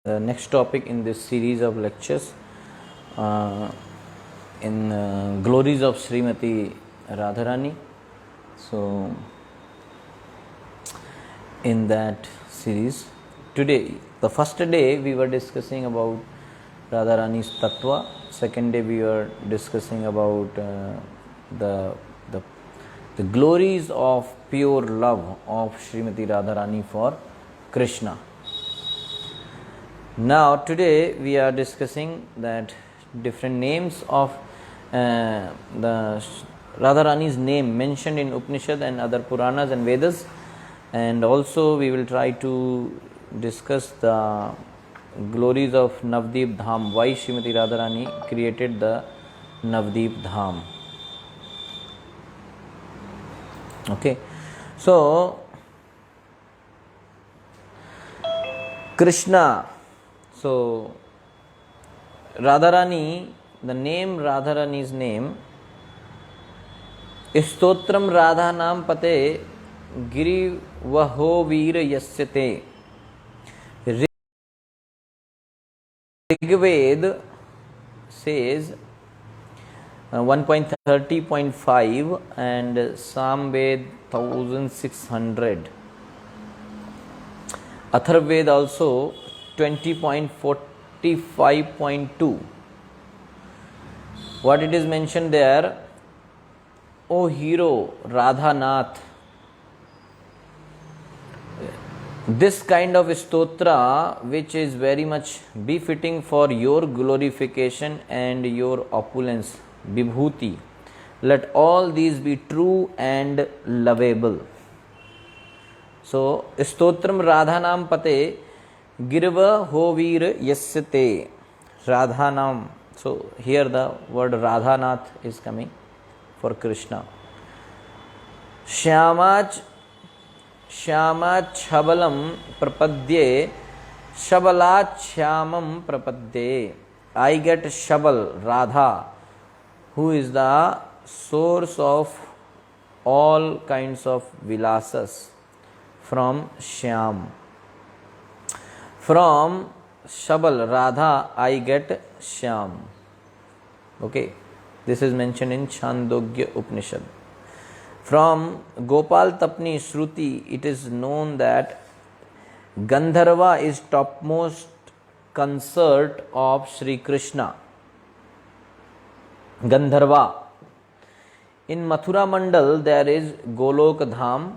The next topic in this series of lectures in glories of Srimati Radharani. So, in that series, today, the first day we were discussing about Radharani's Tattva. Second day we were discussing about the, the the glories of pure love of Srimati Radharani for Krishna. Now today we are discussing that different names of the Radharani's name mentioned in Upanishad and other Puranas and Vedas, and also we will try to discuss the glories of Navdeep Dham, why Srimati Radharani created the Navdeep Dham. Okay, so Krishna. So, Radharani, the name Radharani's name, Stotram Radhanam Pate Giri Vaho Veer Yasyate. Rigved says 1.30.5 and Samved 1600. Atharved also 20.45.2. What it is mentioned there? O hero Radhanath. This kind of stotra, which is very much befitting for your glorification and your opulence, Vibhuti. Let all these be true and lovable. So, Stotram Radhanam Pate Girva Hovir Yasyate. Radhanam. So, here the word Radhanath is coming for Krishna. Shyamach Shabalam Prapadye Shabalat Shyamam Prapadye. I get Shabal, Radha, who is the source of all kinds of vilasas, from Shyam. From Shabal, Radha, I get Shyam. Okay, this is mentioned in Chandogya Upanishad. From Gopal Tapni Shruti, it is known that Gandharva is topmost consort of Sri Krishna. Gandharva. In Mathura Mandal, there is Golok Dham,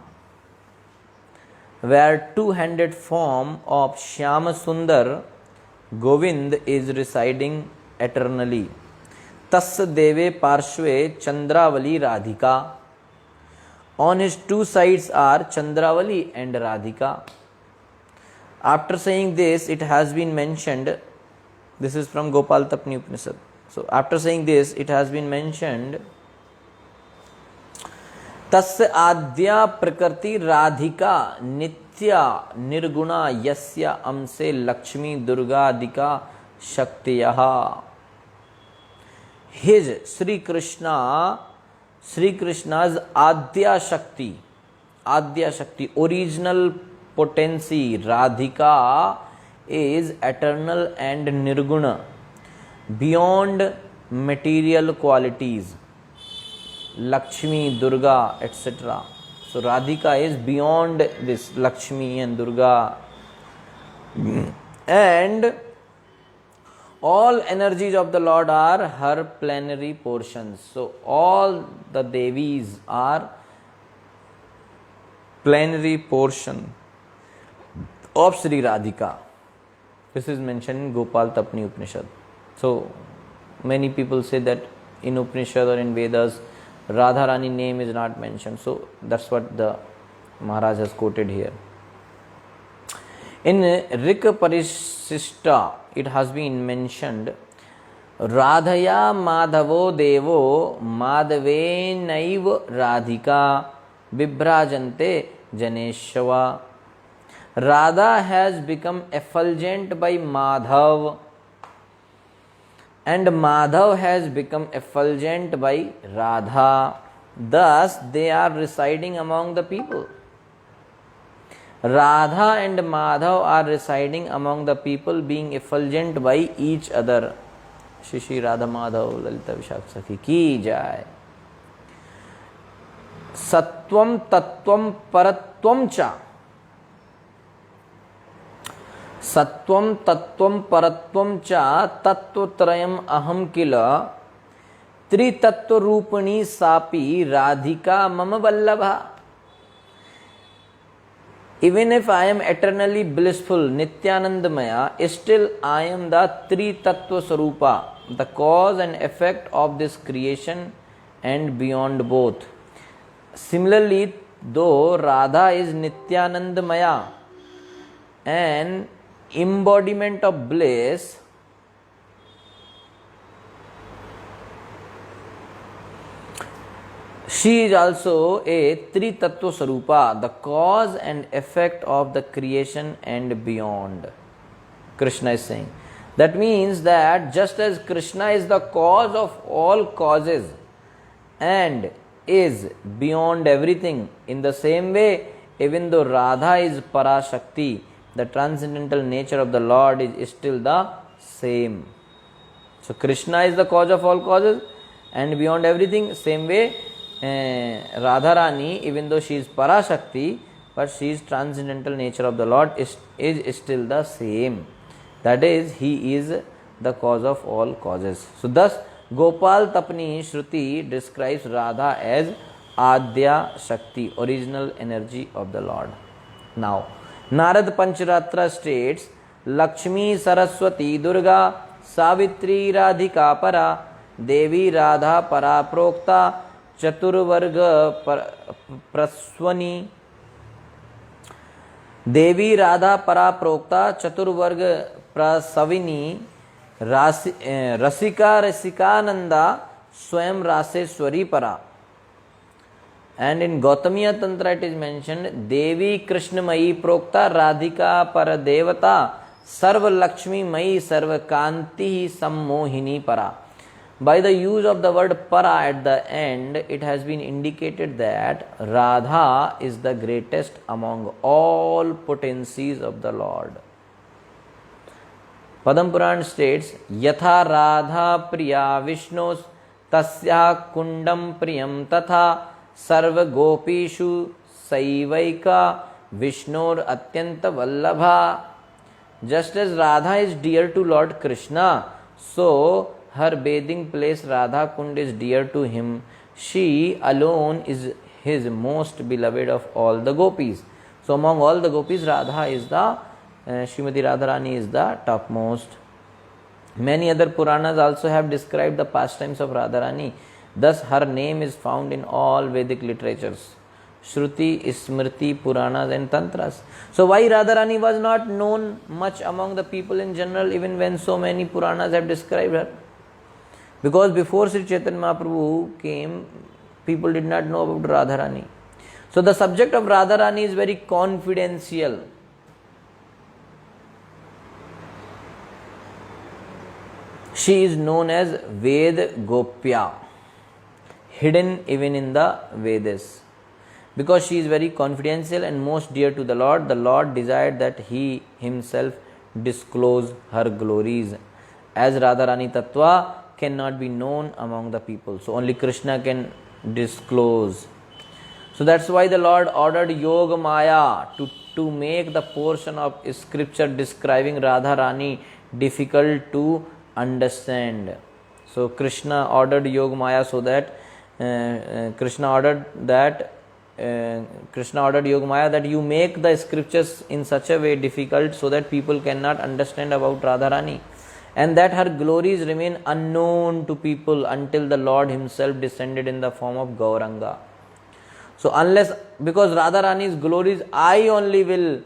where two-handed form of Shyama Sundar Govind is residing eternally. Tasya Deve Parshve Chandravali Radhika. On his two sides are Chandravali and Radhika. After saying this, it has been mentioned, this is from Gopal Tapni Upanishad. So, after saying this, it has been mentioned, तस्य आद्या प्रकृति राधिका नित्या निर्गुणा यस्य अंसे Lakshmi दुर्गादिका शक्तियः. His Sri Krishna's Adya Shakti, original potency, Radhika, is eternal and nirguna, beyond material qualities. Lakshmi, Durga, etc. So Radhika is beyond this Lakshmi and Durga. And all energies of the Lord are her plenary portions. So all the Devis are plenary portion of Sri Radhika. This is mentioned in Gopal Tapni Upanishad. So many people say that in Upanishad or in Vedas, Radharani name is not mentioned. So that's what the Maharaj has quoted here. In Rika Parishishta, it has been mentioned, Radhaya Madhavo Devo Madhavenaiv Radhika Vibhrajante Janeshava. Radha has become effulgent by Madhav, and Madhav has become effulgent by Radha. Thus, they are residing among the people. Radha and Madhav are residing among the people, being effulgent by each other. Shri Radha Madhav Lalita Vishakha Sakhi ki jai. Sattvam tattvam paratvam cha. Sattvam tattvam paratvam cha tattvatrayam aham kila त्रितत्व रूपिणी सापी Radhika मम वल्लभा. Even if I am eternally blissful, Nityanandamaya, still I am the Tri-Tattva Sarupa, the cause and effect of this creation and beyond both. Similarly, though Radha is Nityanandamaya, an embodiment of bliss, she is also a Tri-Tattva Sarupa, the cause and effect of the creation and beyond. Krishna is saying. That means that just as Krishna is the cause of all causes and is beyond everything, in the same way, even though Radha is Parashakti, the transcendental nature of the Lord is still the same. So Krishna is the cause of all causes and beyond everything. Same way, Radharani, even though she is Parashakti, but she is transcendental nature of the Lord is still the same. That is, he is the cause of all causes. So thus, Gopal Tapni Shruti describes Radha as Adya Shakti, original energy of the Lord. Now, Narad Pancharatra states, Lakshmi Saraswati Durga Savitri Radhika Para Devi Radha Para Prokta Chaturvarga Praswani. देवी राधा परा प्रोक्ता चतुर्वर्ग प्रसविनी रसिका रसिकानंदा स्वयं रासेश्वरी परा. And in Gautamiya Tantra it is mentioned, Devi Krishnamayi Prokta Radhika Para Devata Sarva Lakshmi Mayi Sarva Kanti Sammohini Para. By the use of the word para at the end, it has been indicated that Radha is the greatest among all potencies of the Lord. Padam Puran states, Yatha Radha Priya Vishnos Tasya Kundam Priyam Tatha Sarva Gopishu Saivaika Vishnor Atyanta Vallabha. Just as Radha is dear to Lord Krishna, so her bathing place Radha Kund is dear to him. She alone is his most beloved of all the gopis. So among all the gopis, Radha is the Srimati Radharani is the topmost. Many other Puranas also have described the pastimes of Radharani. Thus her name is found in all Vedic literatures, Shruti, Smriti, Puranas and Tantras. So why Radharani was not known much among the people in general, even when so many Puranas have described her? Because before Sri Chaitanya Mahaprabhu came, people did not know about Radharani. So the subject of Radharani is very confidential. She is known as Ved Gopya, hidden even in the Vedas. Because she is very confidential and most dear to the Lord desired that he himself disclose her glories. As Radharani Tattva cannot be known among the people, so only Krishna can disclose. So that's why the Lord ordered Yoga Maya to make the portion of scripture describing Radharani difficult to understand. So Krishna ordered Yoga Maya so that Krishna ordered Yoga Maya that you make the scriptures in such a way difficult so that people cannot understand about Radharani, and that her glories remain unknown to people until the Lord himself descended in the form of Gauranga. So because Radharani's glories I only will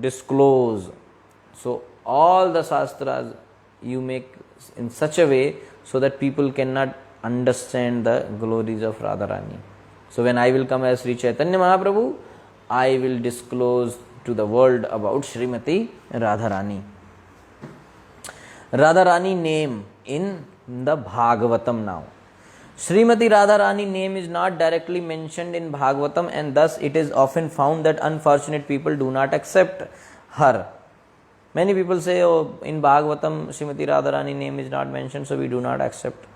disclose. So all the Shastras you make in such a way so that people cannot understand the glories of Radharani. So when I will come as Sri Chaitanya Mahaprabhu, I will disclose to the world about Srimati Radharani. Radharani name in the Bhagavatam now. Srimati Radharani name is not directly mentioned in Bhagavatam, and thus it is often found that unfortunate people do not accept her. Many people say, oh, in Bhagavatam, Srimati Radharani name is not mentioned, so we do not accept.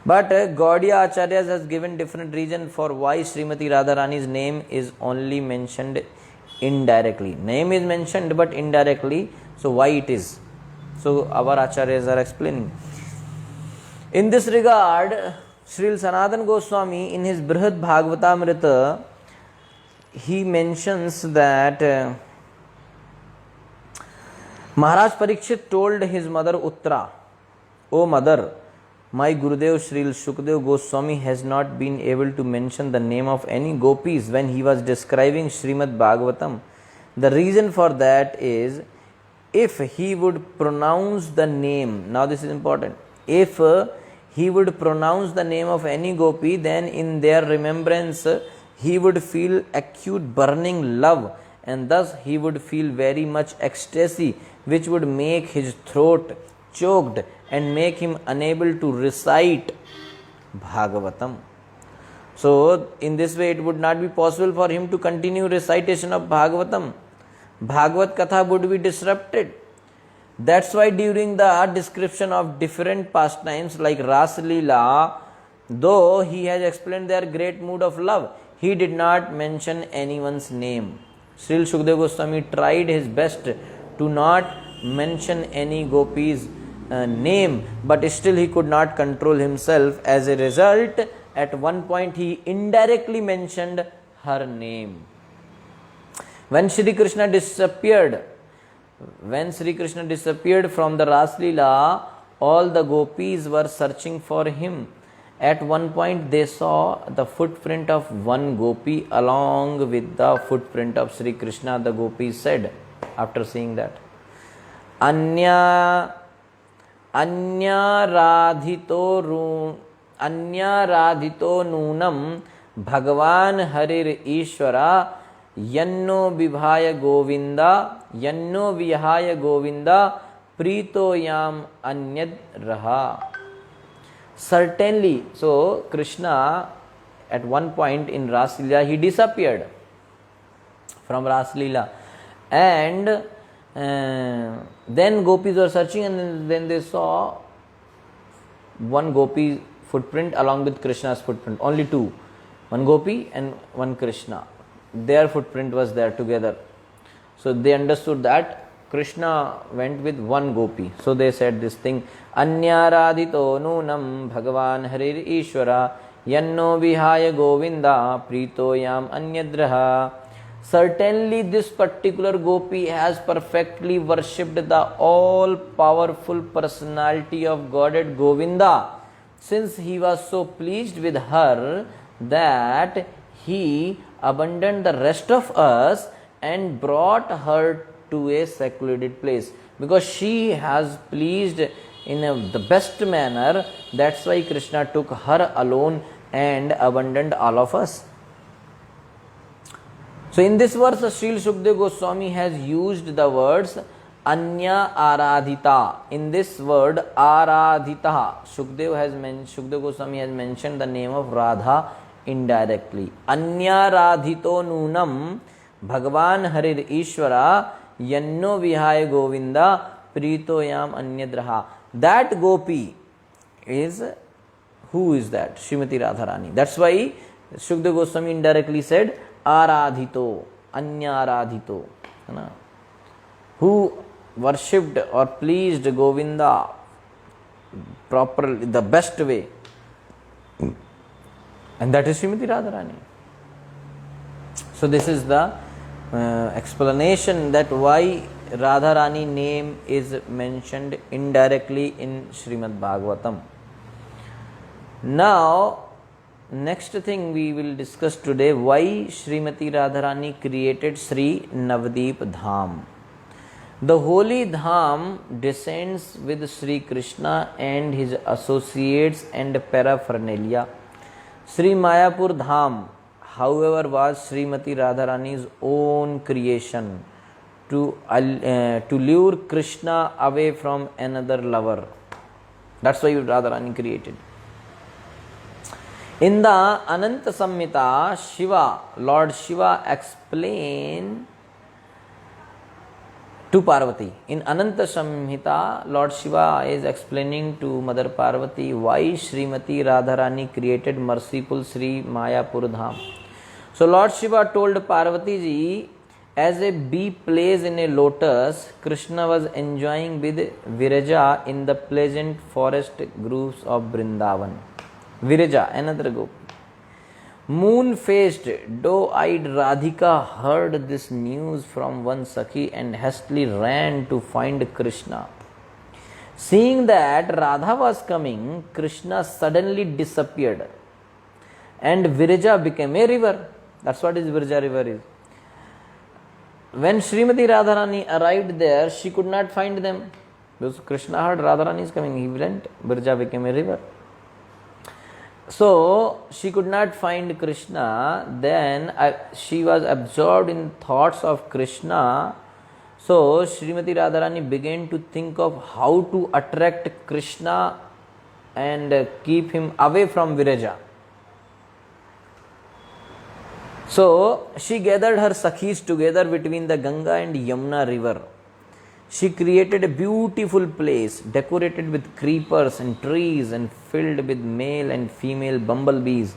But Gaudiya Acharyas has given different reason for why Srimati Radharani's name is only mentioned indirectly. Name is mentioned but indirectly, so why it is? So our Acharyas are explaining. In this regard, Srila Sanatana Goswami in his Brihad Bhagavatamrita, he mentions that Maharaj Parikshit told his mother Uttara, "O mother, my Gurudev Srila Shukdev Goswami has not been able to mention the name of any gopis when he was describing Srimad Bhagavatam. The reason for that is, if he would pronounce the name," now this is important, if he would pronounce the name of any gopi, then in their remembrance he would feel acute burning love, and thus he would feel very much ecstasy, which would make his throat choked and make him unable to recite Bhagavatam. So in this way it would not be possible for him to continue recitation of Bhagavatam. Bhagavad Katha would be disrupted. That's why during the description of different pastimes like Ras Leela, though he has explained their great mood of love, he did not mention anyone's name. Srila Shukdev Goswami tried his best to not mention any gopis' name, but still he could not control himself. As a result, at one point he indirectly mentioned her name. When Sri Krishna disappeared from the Ras Leela, all the gopis were searching for him. At one point they saw the footprint of one gopi along with the footprint of Sri Krishna. The gopis said, after seeing that, Anya radhito nunam Bhagavan Harir Ishvara Yanno Vihaya Govinda Prito Yam Anyad Raha. Certainly, so Krishna at one point in Ras Leela, he disappeared from Ras Leela, and then gopis were searching, and then they saw one gopi footprint along with Krishna's footprint. Only two, one gopi and one Krishna. Their footprint was there together. So they understood that Krishna went with one gopi. So they said this thing, Anyaradhito nunam Bhagavan Harir Ishvara Yanno Vihaya Govinda Prito Yam Anyadraha. Certainly this particular gopi has perfectly worshipped the all-powerful personality of Godhead Govinda, since he was so pleased with her that he abandoned the rest of us and brought her to a secluded place. Because she has pleased in the best manner, that's why Krishna took her alone and abandoned all of us. So in this verse, Srila Shukdev Goswami has used the words Anya Aradhita. In this word Aradhita, Shukdev Goswami has mentioned the name of Radha indirectly. Anya Radhito Nunam Bhagavan Harir Ishvara Yanno Vihaya Govinda Prito Yam Anyadraha. That gopi is, who is that? Srimati Radharani. That's why Shukdev Goswami indirectly said Aradhito, Anya Aradhito, who worshipped or pleased Govinda properly, the best way, and that is Srimati Radharani. So this is the explanation that why Radharani name is mentioned indirectly in Srimad Bhagavatam. Now, next thing we will discuss today, why Srimati Radharani created Sri Navdeep Dham. The holy Dham descends with Sri Krishna and his associates and paraphernalia. Sri Mayapur Dham, however, was Srimati Radharani's own creation to lure Krishna away from another lover. That's why Radharani created. In the Ananta Samhita, Lord Shiva explained to Parvati. In Ananta Samhita, Lord Shiva is explaining to Mother Parvati why Srimati Radharani created merciful Sri Mayapur Dham. So Lord Shiva told Parvati ji, as a bee plays in a lotus, Krishna was enjoying with Viraja in the pleasant forest groves of Vrindavan. Viraja, another gopi. Moon-faced, doe-eyed Radhika heard this news from one Sakhi and hastily ran to find Krishna. Seeing that Radha was coming, Krishna suddenly disappeared and Viraja became a river. That's what Viraja river is. When Srimati Radharani arrived there, she could not find them. Because Krishna heard Radharani is coming, he went, Viraja became a river. So she could not find Krishna. Then she was absorbed in thoughts of Krishna. So Srimati Radharani began to think of how to attract Krishna and keep him away from Viraja. So she gathered her Sakhis together between the Ganga and Yamuna river. She created a beautiful place decorated with creepers and trees and filled with male and female bumblebees.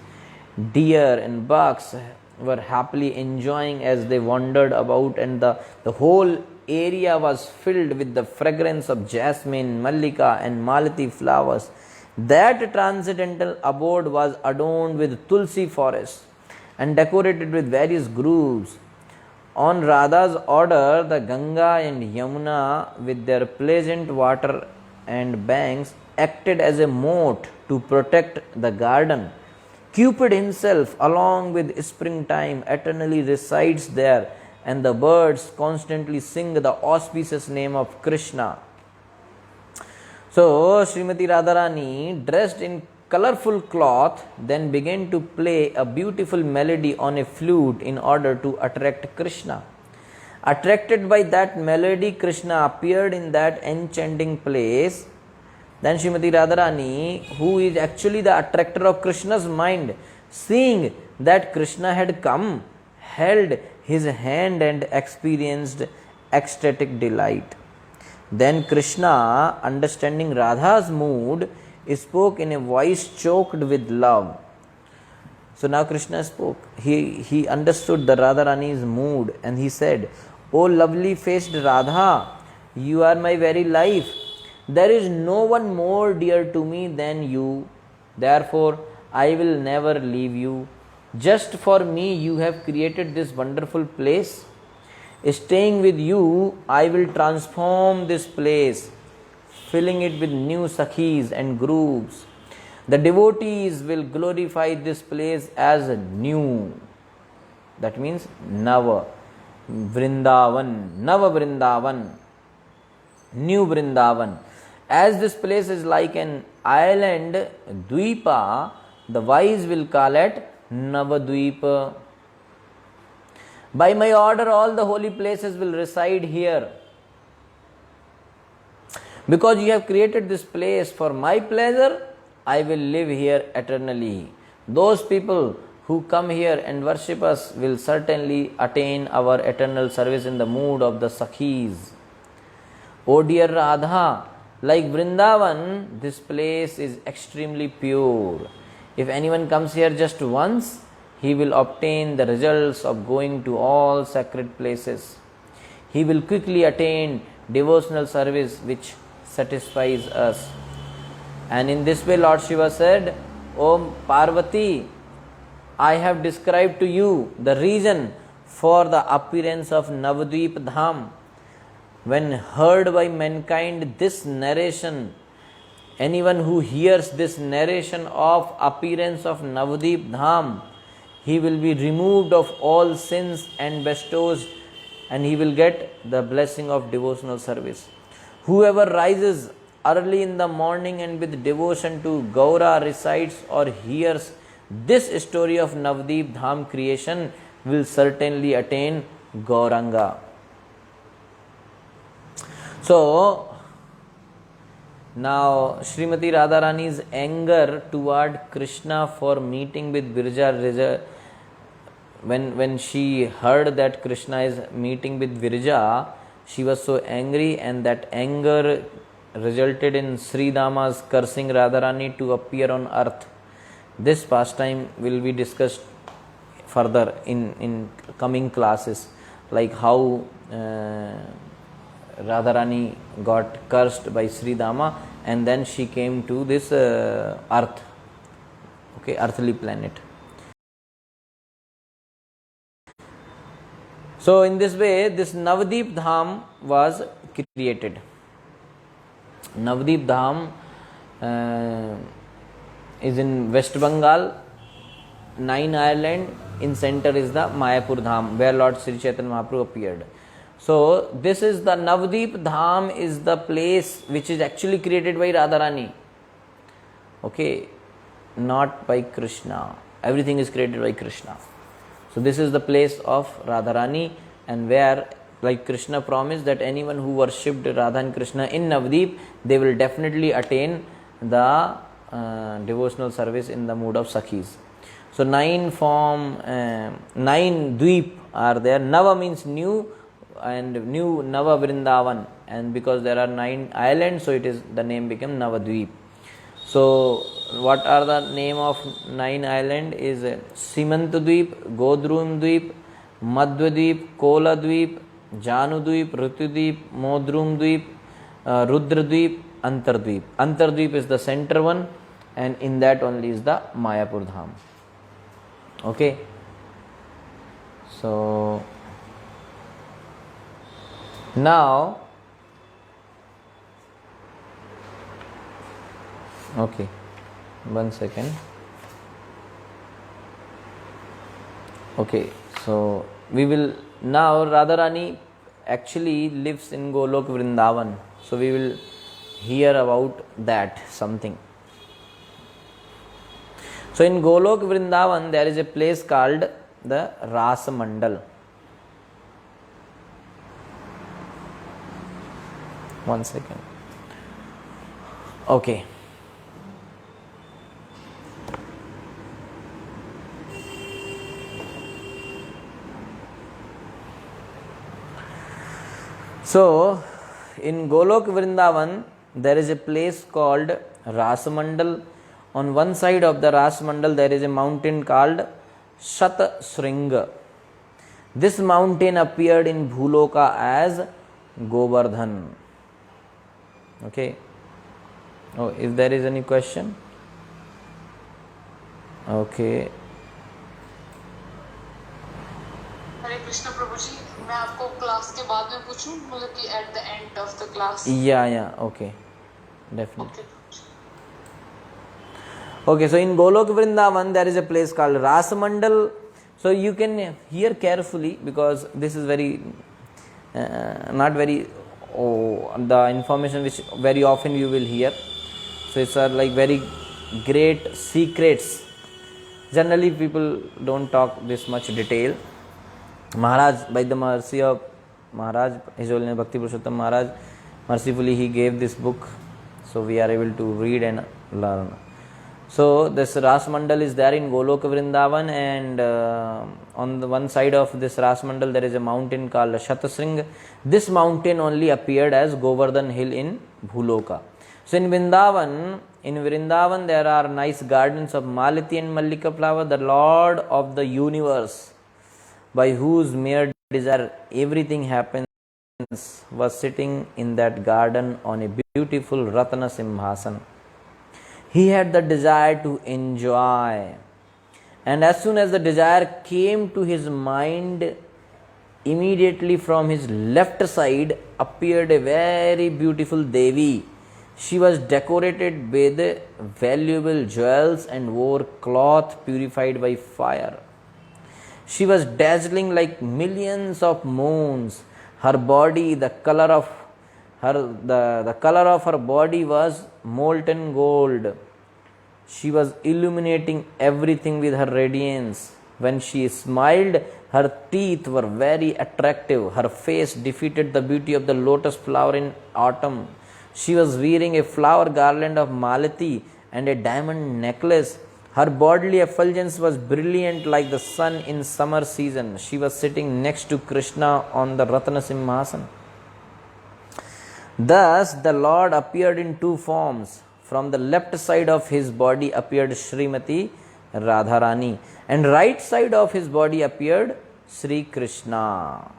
Deer and bucks were happily enjoying as they wandered about, and the whole area was filled with the fragrance of jasmine, mallika and malati flowers. That transcendental abode was adorned with tulsi forests and decorated with various groves. On Radha's order, the Ganga and Yamuna, with their pleasant water and banks, acted as a moat to protect the garden. Cupid himself, along with springtime, eternally resides there, and the birds constantly sing the auspicious name of Krishna. So, Srimati Radharani, dressed in colorful cloth, then began to play a beautiful melody on a flute in order to attract Krishna. Attracted by that melody, Krishna appeared in that enchanting place. Then Srimati Radharani, who is actually the attractor of Krishna's mind, seeing that Krishna had come, held his hand and experienced ecstatic delight. Then Krishna, understanding Radha's mood, spoke in a voice choked with love. So now Krishna spoke. He understood the Radharani's mood and he said, "O lovely faced Radha, you are my very life. There is no one more dear to me than you. Therefore, I will never leave you. Just for me, you have created this wonderful place. Staying with you, I will transform this place, filling it with new sakhis and groves. The devotees will glorify this place as new." That means Nava Vrindavan, Nava Vrindavan, new Vrindavan. As this place is like an island, Dvipa, the wise will call it Navadvipa. By my order, all the holy places will reside here. Because you have created this place for my pleasure, I will live here eternally. Those people who come here and worship us will certainly attain our eternal service in the mood of the Sakhis. O dear Radha, like Vrindavan, this place is extremely pure. If anyone comes here just once, he will obtain the results of going to all sacred places. He will quickly attain devotional service which satisfies us. And in this way Lord Shiva said, "O Parvati, I have described to you the reason for the appearance of Navadvip Dham. When heard by mankind this narration, anyone who hears this narration of appearance of Navadvip Dham, he will be removed of all sins and bestows, and he will get the blessing of devotional service. Whoever rises early in the morning and with devotion to Gaura recites or hears this story of Navadvip Dham creation will certainly attain Gauranga." So, Now, Srimati Radharani's anger toward Krishna for meeting with Virja, when she heard that Krishna is meeting with Virja, she was so angry, and that anger resulted in Sri Dama's cursing Radharani to appear on earth. This pastime will be discussed further in coming classes, like how Radharani got cursed by Sri Dama, and then she came to this earth, okay, earthly planet. So in this way, this Navdeep Dham was created. Navdeep Dham is in West Bengal, 9 island. In center is the Mayapur Dham, where Lord Sri Chaitanya Mahaprabhu appeared. So this is the Navdeep Dham, is the place which is actually created by Radharani. Okay, not by Krishna. Everything is created by Krishna. So this is the place of Radharani, and where, like Krishna promised, that anyone who worshipped Radha and Krishna in Navdeep, they will definitely attain the devotional service in the mood of Sakhis. So 9 Dweep are there. Nava means new, and new Nava Vrindavan, and because there are 9 islands, so it is, the name became Navadweep. So what are the name of 9 island is Simantadweep, Godrumdweep, Madhwadweep, Koladweep, Janudweep, Ritudweep, Modrumdweep, Rudradweep, Antardweep. Antardweep is the center one, and in that only is the Mayapur Dham. Okay, so now, okay, 1 second. Okay, so we will now, Radharani actually lives in Golok Vrindavan, so we will hear about that something. So in Golok Vrindavan there is a place called the Rasa Mandal. 1 second. Okay. So in Golok Vrindavan there is a place called Rasamandal. On one side of the Rasamandal there is a mountain called Shatasringa. This mountain appeared in Bhuloka as Govardhan. Okay. Oh, if there is any question? Okay. हरे कृष्ण प्रभु जी, मैं आपको class के बाद में पूछूं, मतलब कि at the end of the class? Yeah, okay, definitely. Okay, so in Golok Vrindavan there is a place called Rasamandal. So you can hear carefully, because this is very not very the information which very often you will hear. So it's like very great secrets. Generally people don't talk this much detail. Maharaj, by the mercy of Maharaj, His Holiness Bhakti Purushottam Maharaj, mercifully he gave this book, so we are able to read and learn. So this Rasamandal is there in Golok Vrindavan, and on the one side of this Rasamandal there is a mountain called Shatasring. This mountain only appeared as Govardhan Hill in Bhuloka. So in Vrindavan there are nice gardens of Malati and Mallika flower. The Lord of the universe, by whose mere desire everything happens, was sitting in that garden on a beautiful Ratna Simhasan. He had the desire to enjoy, and as soon as the desire came to his mind, immediately from his left side appeared a very beautiful Devi. She was decorated with valuable jewels and wore cloth purified by fire. She was dazzling like millions of moons. Her body, the color of her body was molten gold. She was illuminating everything with her radiance. When she smiled, her teeth were very attractive. Her face defeated the beauty of the lotus flower in autumn. She was wearing a flower garland of malati and a diamond necklace. Her bodily effulgence was brilliant like the sun in summer season. She was sitting next to Krishna on the Ratna Simhasana. Thus the Lord appeared in two forms. From the left side of his body appeared Srimati Radharani, and right side of his body appeared Sri Krishna.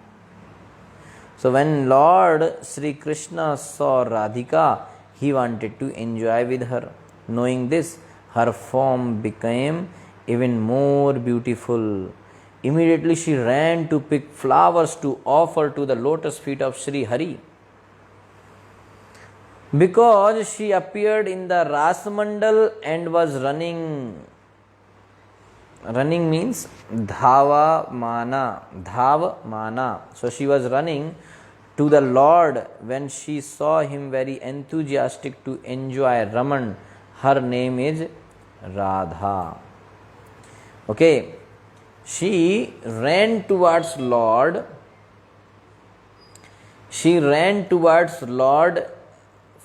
So when Lord Sri Krishna saw Radhika, he wanted to enjoy with her. Knowing this, her form became even more beautiful. Immediately she ran to pick flowers to offer to the lotus feet of Sri Hari. Because she appeared in the Rasmandal and was running means dhava mana. So she was running to the Lord when she saw him very enthusiastic to enjoy Raman. Her name is Radha. Okay, she ran towards Lord.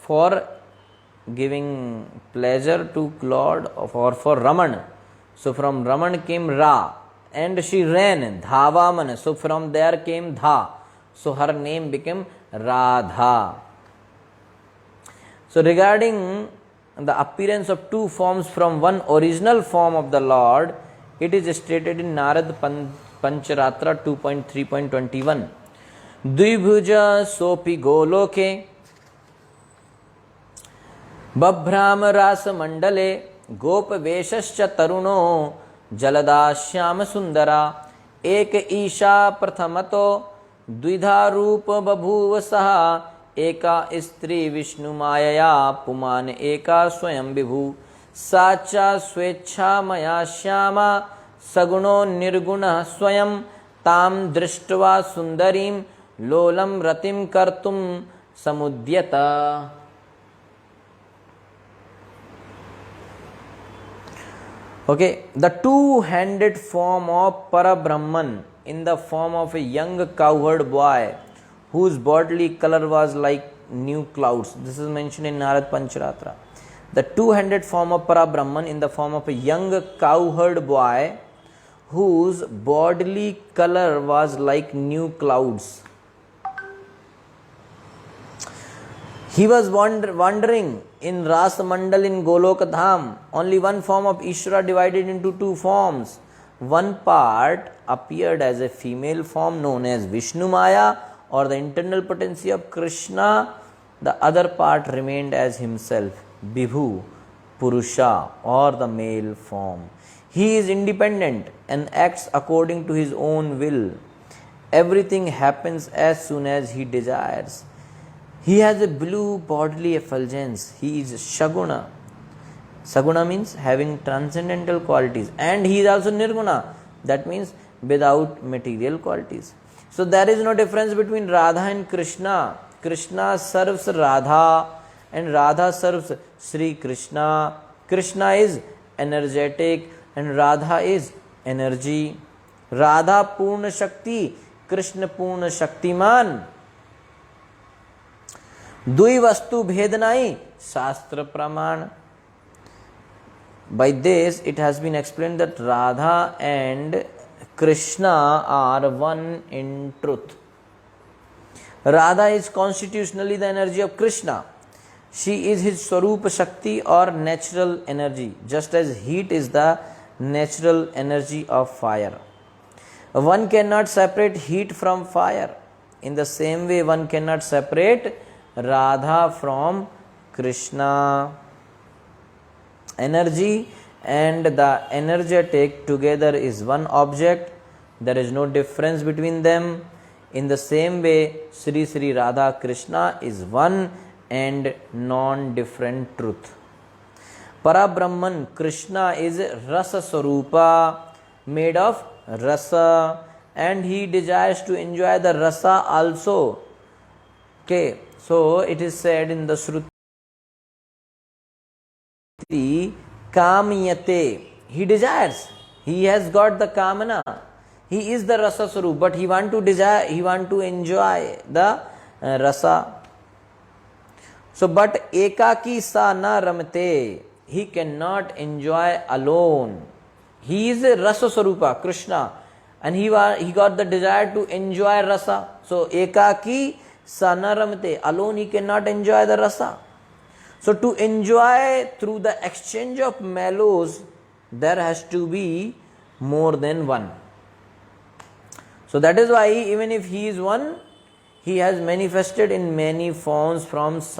For giving pleasure to Lord or for Raman. So from Raman came Ra, and she ran Dhavaman. So from there came Dha. So her name became Radha. So regarding the appearance of two forms from one original form of the Lord, it is stated in Narad Pancharatra 2.3.21. Dvibhuja sopi goloke बभ्राम रास मंडले गोप वेशश्च तरुणो जलदा श्याम सुंदरा एक ईशा प्रथमतो द्विधा रूप बभूव सहा एका स्त्री विष्णु मायया पुमान एका स्वयं विभु साचा स्वेच्छा मया श्यामा सगुणो निर्गुणः स्वयं ताम दृष्ट्वा सुंदरीं लोलम रतिम कर्तुम समुद्यता. Okay, the two-handed form of Parabrahman in the form of a young cowherd boy whose bodily color was like new clouds. This is mentioned in Narad Pancharatra. The two-handed form of Parabrahman in the form of a young cowherd boy whose bodily color was like new clouds. He was wandering in Rasa Mandal in Goloka Dham. Only one form of Ishvara divided into two forms. One part appeared as a female form known as Vishnu Maya or the internal potency of Krishna. The other part remained as himself, Vibhu, Purusha or the male form. He is independent and acts according to his own will. Everything happens as soon as he desires. He has a blue bodily effulgence. He is Shaguna. Saguna means having transcendental qualities. And he is also Nirguna. That means without material qualities. So there is no difference between Radha and Krishna. Krishna serves Radha and Radha serves Sri Krishna. Krishna is energetic and Radha is energy. Radha Purna Shakti, Krishna Purna Shaktiman. Dui vastu bhednai shastra praman. By this it has been explained that Radha and Krishna are one in truth. Radha is constitutionally the energy of Krishna. She is his Swarupa Shakti or natural energy, just as heat is the natural energy of fire. One cannot separate heat from fire. In the same way, one cannot separate Radha from Krishna. Energy and the energetic together is one object. There is no difference between them. In the same way, Sri Sri Radha Krishna is one and non-different truth. Parabrahman Krishna is Rasa Swarupa, made of Rasa, and he desires to enjoy the Rasa also. Okay, so it is said in the Shruti, Kamyate, he desires, he has got the Kamana, he is the Rasa Swarup, but he want to desire, he want to enjoy the Rasa. So, but ekaki sa na ramte, he cannot enjoy alone. He is a rasa swarupa, Krishna, and he got the desire to enjoy rasa. So, ekaki sa na ramte, alone he cannot enjoy the rasa. So, to enjoy through the exchange of mellows, there has to be more than one. So, that is why even if he is one, he has manifested in many forms since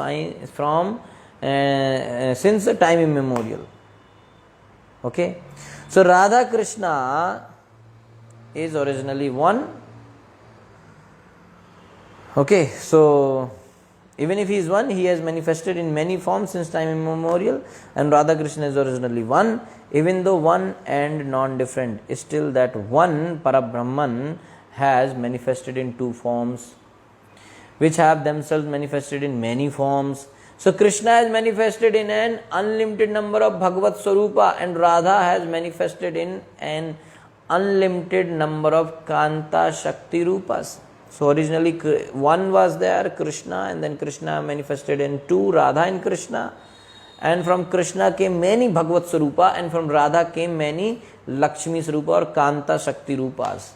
the time immemorial. Okay. So, Radha Krishna is originally one. Okay. So, even if he is one, he has manifested in many forms since time immemorial, and Radha Krishna is originally one. Even though one and non-different, still that one Parabrahman has manifested in two forms, which have themselves manifested in many forms. So Krishna has manifested in an unlimited number of Bhagavat Swarupa, and Radha has manifested in an unlimited number of Kanta Shakti Rupas. So originally one was there, Krishna, and then Krishna manifested in two, Radha and Krishna. And from Krishna came many Bhagavat Swarupa, and from Radha came many Lakshmi Swarupa or Kanta Shakti Rupas.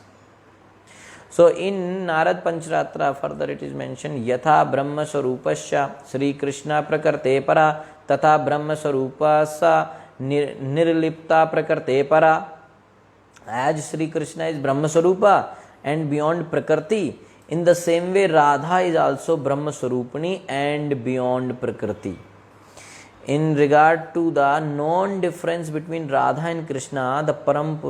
So in Narad Pancharatra further it is mentioned, Yatha Brahma Swarupasya Sri Krishna Prakarte Para Tatha Brahma Swarupasa Nirlipta Prakarte Para. As Sri Krishna is Brahma Swarupa and beyond Prakriti, in the same way Radha is also Brahma Swarupani and beyond Prakriti. In regard to the non-difference between Radha and Krishna, the Padam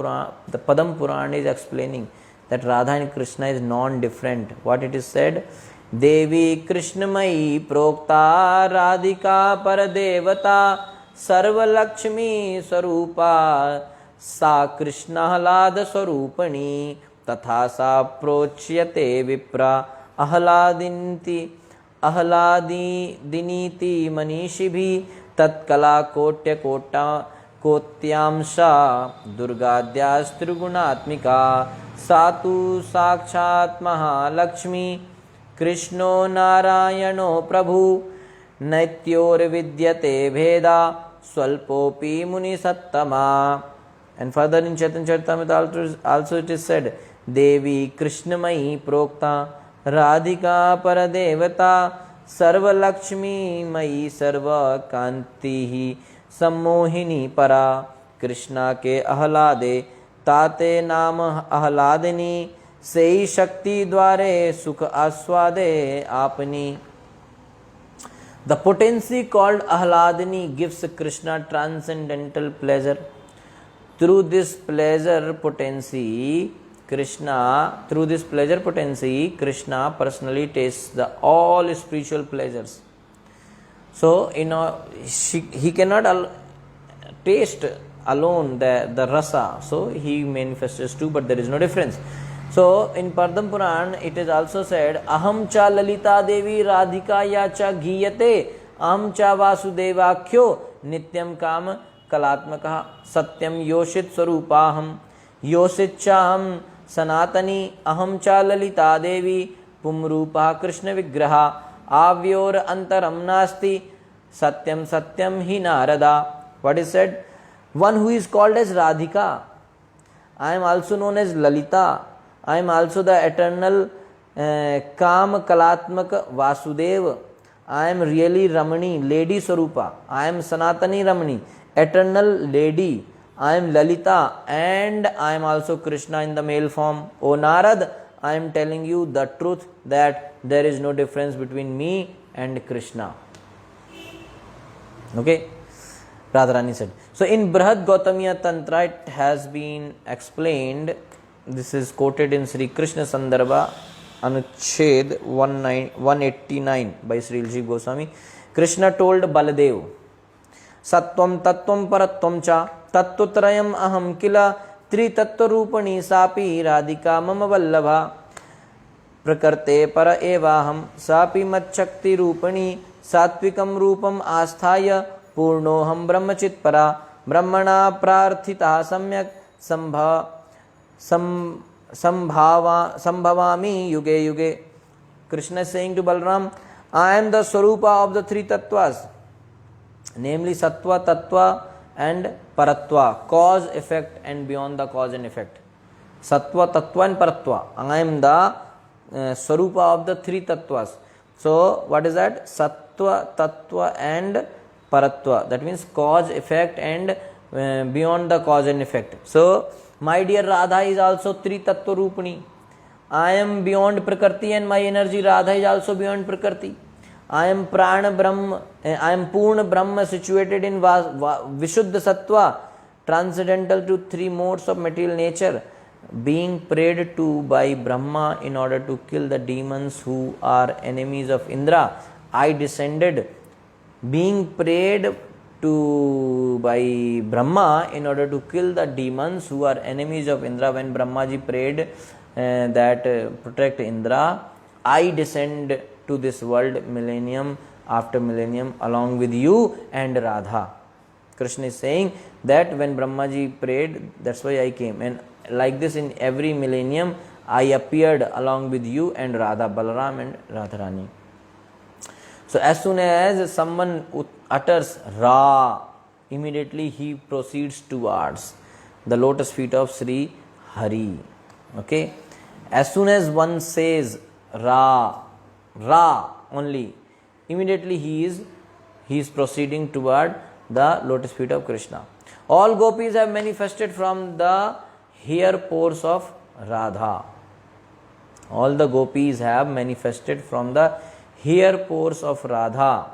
Purana is explaining that Radha and Krishna is non-different. What it is said? Devi Krishnamayi Prokta Radhika Paradevata Sarva Lakshmi Swarupa Sa Krishna Ahlada Swarupani Tatha Sa Prochyate Vipra Ahladiniti Manishibhi Tatkala Kotya Kota Kotyamsha Durgadyastrigunaatmika Satu Sakshat Mahalakshmi Krishno Narayano Prabhu Naityor Vidyate Bheda Swalpopi Muni Sattama. And further in Chaitanya Charitamrita also it is said, Devi Krishnamayi Prokta Radhika Paradevata Sarva Lakshmi Mayi Sarva Kantihi Sammohini Para Krishna ke Ahlade Tate Naam Ahladini Sei Shakti Dware Sukha Aswade Apani. The potency called Ahladini gives Krishna transcendental pleasure. Through this pleasure potency, Krishna personally tastes the all spiritual pleasures. So, he cannot taste alone the rasa. So, he manifests too, but there is no difference. So, in Padam Puran, it is also said, Aham cha Lalita Devi Radhika ya cha Ghiyate, Aham cha Vasudevakyo Nityam Kam Kalatmakaha Satyam Yoshit Swarupaham Yoshit Chaham Sanatani Aham cha Lalita Devi Pumrupa Krishna Vigraha Avyor Antaram Nasti Satyam Satyam Hi Narada. What is said? One who is called as Radhika. I am also known as Lalita. I am also the eternal Kam Kalatmak Vasudeva. I am really Ramani, Lady Swarupa. I am Sanatani Ramani, eternal lady. I am Lalita, and I am also Krishna in the male form. O Narad, I am telling you the truth that there is no difference between me and Krishna. Okay, Radharani said. So in Brihad Gautamiya Tantra it has been explained. This is quoted in Sri Krishna Sandarbha Anuched 189 by Sri Jiva Goswami. Krishna told Baladev, Sattvam Tattvam Paratvam Cha Tattvatrayam Aham Kila Tri Tattva Rupani Sapi Radhika Mama Vallabha Prakarte Para Evaham Sapi Machakti Rupani Satvikam Rupam Asthaya Purnoham Brahmachit Para Brahmana Prarthita Samyak Sambhavami Yuge Yuge. Krishna is saying to Balram, I am the Swarupa of the three tattvas, namely Sattva, Tattva and Paratva, cause, effect and beyond the cause and effect. Sattva, Tattva and Paratva. I am the Swarupa of the three tattvas. So what is that? Sattva, Tattva and Paratva. That means cause, effect and beyond the cause and effect. So my dear Radha is also three tattva Rupani. I am beyond Prakriti and my energy Radha is also beyond Prakriti. I am Prana Brahma, I am Purna Brahma situated in Vishuddha Sattva, transcendental to three modes of material nature, being prayed to by Brahma in order to kill the demons who are enemies of Indra. I descended, being prayed to by Brahma in order to kill the demons who are enemies of Indra. When Brahmaji prayed that protect Indra, I descend to this world millennium after millennium along with you and Radha. Krishna is saying that when Brahmaji prayed, that's why I came. And like this, in every millennium, I appeared along with you and Radha, Balaram and Radharani. So as soon as someone utters Ra, immediately he proceeds towards the lotus feet of Sri Hari. Okay. As soon as one says Ra only, immediately he is proceeding toward the lotus feet of Krishna. All gopis have manifested from the hair pores of Radha. All the gopis have manifested from the hair pores of Radha.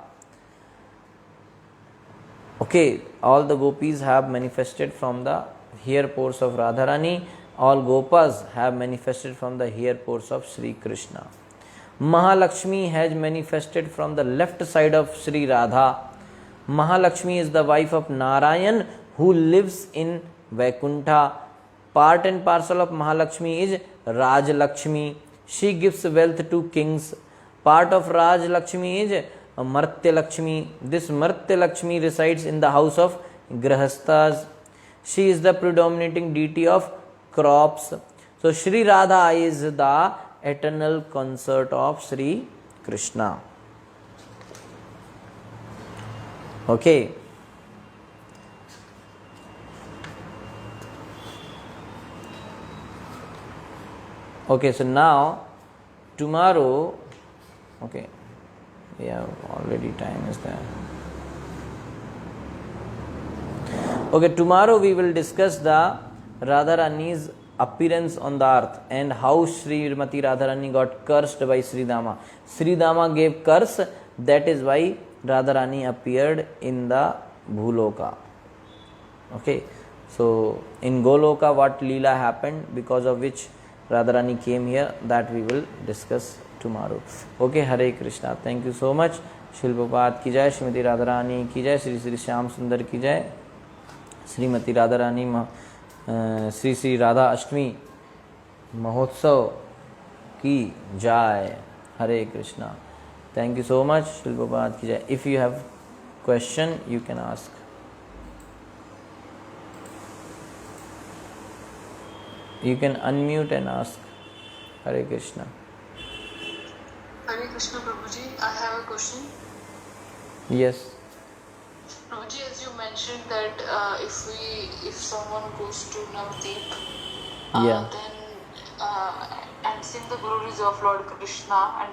Okay, all the gopis have manifested from the hair pores of Radharani. All gopas have manifested from the hair pores of Sri Krishna. Mahalakshmi has manifested from the left side of Sri Radha. Mahalakshmi is the wife of Narayan who lives in Vaikuntha. Part and parcel of Mahalakshmi is Rajlakshmi. She gives wealth to kings. Part of Rajlakshmi is Martya Lakshmi. This Martya Lakshmi resides in the house of Grahasthas. She is the predominating deity of crops. So Sri Radha is the eternal consort of Sri Krishna. Okay. Okay, so now tomorrow, okay, we have already time is there. Okay, tomorrow we will discuss the Radharani's appearance on the earth and how Srimati Radharani got cursed by Sri Dama. Sri Dama gave curse, that is why Radharani appeared in the Bhuloka. Okay, so in Goloka what Leela happened because of which Radharani came here, that we will discuss tomorrow. Okay, Hare Krishna. Thank you so much. Shri Prabhupada ki jai, Srimati Radharani ki jai, Sri Sri Shyam Sundar ki jai, Srimati Radharani Sri Sri Radha Ashtami Mahotsav ki jai. Hare Krishna. Thank you so much. Shri Prabhupada ki jai. If you have question, you can ask. You can unmute and ask. Hare Krishna. Hare Krishna Prabhuji, I have a question. Yes. Prabhuji, as you mentioned that if someone goes to Navdeep, Yeah. then and sing the glories of Lord Krishna and